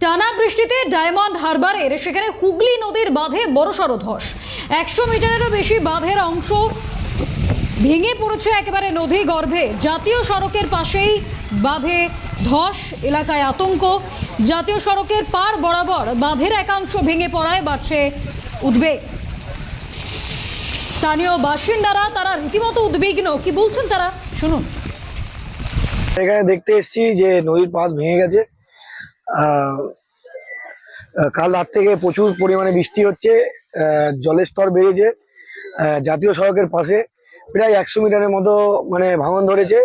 টানা বৃষ্টিতে ডায়মন্ড হারবারের সেখানে হুগলি নদীর বাঁধে বড়সড় ধস। 100 মিটারেরও বেশি বাঁধের অংশ ভেঙে পড়েছে একেবারে নদী গর্ভে। জাতীয় সড়কের পাশেই বাঁধে ধস, এলাকায় আতঙ্ক। জাতীয় সড়কের পার বরাবর বাঁধের একাংশ ভেঙে পড়ায় বাড়ছে উদ্বেগ। স্থানীয় বাসিন্দারা তারা রীতিমতো উদ্বিগ্ন। কি বলছেন তারা, শুনুন। এখানে দেখতে এসেছি যে নদীর বাঁধ ভেঙে গেছে। কাল রাত থেকে প্রচুর পরিমাণে বৃষ্টি হচ্ছে, জলের স্তর বেড়েছে। জাতীয় সড়কের পাশে প্রায় 100 মিটারের মতো মানে ভাঙন ধরেছে।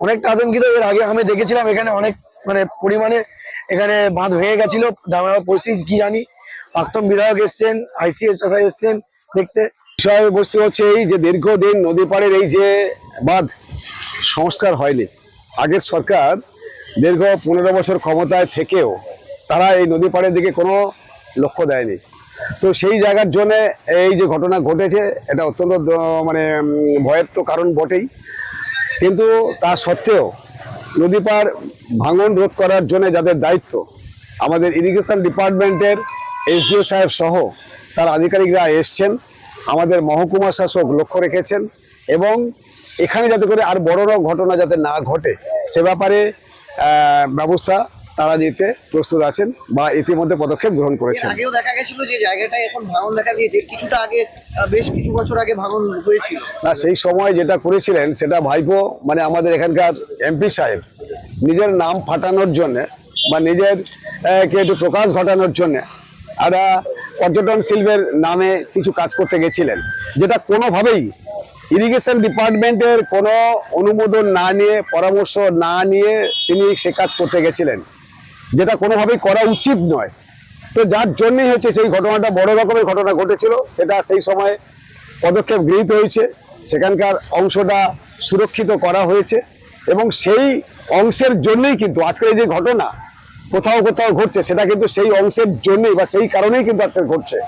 অনেকটা আতঙ্কিত। এর আগে আমি দেখেছিলাম এখানে অনেক মানে পরিমাণে এখানে বাঁধ ভেঙে গেছিল। পরিস্থিতি কি জানি, প্রাক্তন বিধায়ক এসছেন, ICS এসছেন দেখতে। বিষয়বস্তু হচ্ছে এই যে দীর্ঘদিন নদী পাড়ের এই যে বাঁধ সংস্কার হয়নি। আগের সরকার দীর্ঘ 15 বছর ক্ষমতায় থেকেও তারা এই নদী পাড়ের দিকে কোনো লক্ষ্য দেয়নি। তো সেই জায়গার জন্য এই যে ঘটনা ঘটেছে এটা অত্যন্ত মানে ভয়ের তো কারণ বটেই, কিন্তু তা সত্ত্বেও নদী পাড় ভাঙন রোধ করার জন্য যাদের দায়িত্ব, আমাদের ইরিগেশন ডিপার্টমেন্টের SDO সাহেব সহ তার আধিকারিকরা এসছেন, আমাদের মহকুমা শাসক লক্ষ্য রেখেছেন এবং এখানে যাতে করে আর বড় ঘটনা যাতে না ঘটে সে ব্যাপারে ব্যবস্থা তারা নিতে প্রস্তুত আছেন বা ইতিমধ্যে পদক্ষেপ গ্রহণ করেছেন। আগেও দেখা গেছিল যে জায়গাটা এখন ভাঙন দেখা দিয়েছে, কিছুটা আগে বেশ কিছু বছর আগে ভাঙন হয়েছিল না, সেই সময় যেটা করেছিলেন সেটা ভাইপো মানে আমাদের এখানকার MP সাহেব নিজের নাম ফাটানোর জন্য বা নিজের কে একটু প্রকাশ ঘটানোর জন্য একটা পর্যটন শিল্পের নামে কিছু কাজ করতে গেছিলেন, যেটা কোনোভাবেই ইরিগেশন ডিপার্টমেন্টের কোনো অনুমোদন না নিয়ে, পরামর্শ না নিয়ে তিনি সে কাজ করতে গেছিলেন, যেটা কোনোভাবেই করা উচিত নয়। তো যার জন্যই হচ্ছে সেই ঘটনাটা, বড় রকমের ঘটনা ঘটেছিল, সেটা সেই সময় পদক্ষেপ গৃহীত হয়েছে, সেখানকার অংশটা সুরক্ষিত করা হয়েছে এবং সেই অংশের জন্যই কিন্তু আজকের এই যে ঘটনা কোথাও কোথাও ঘটছে সেটা কিন্তু সেই অংশের জন্যই বা সেই কারণেই কিন্তু আজকে ঘটছে।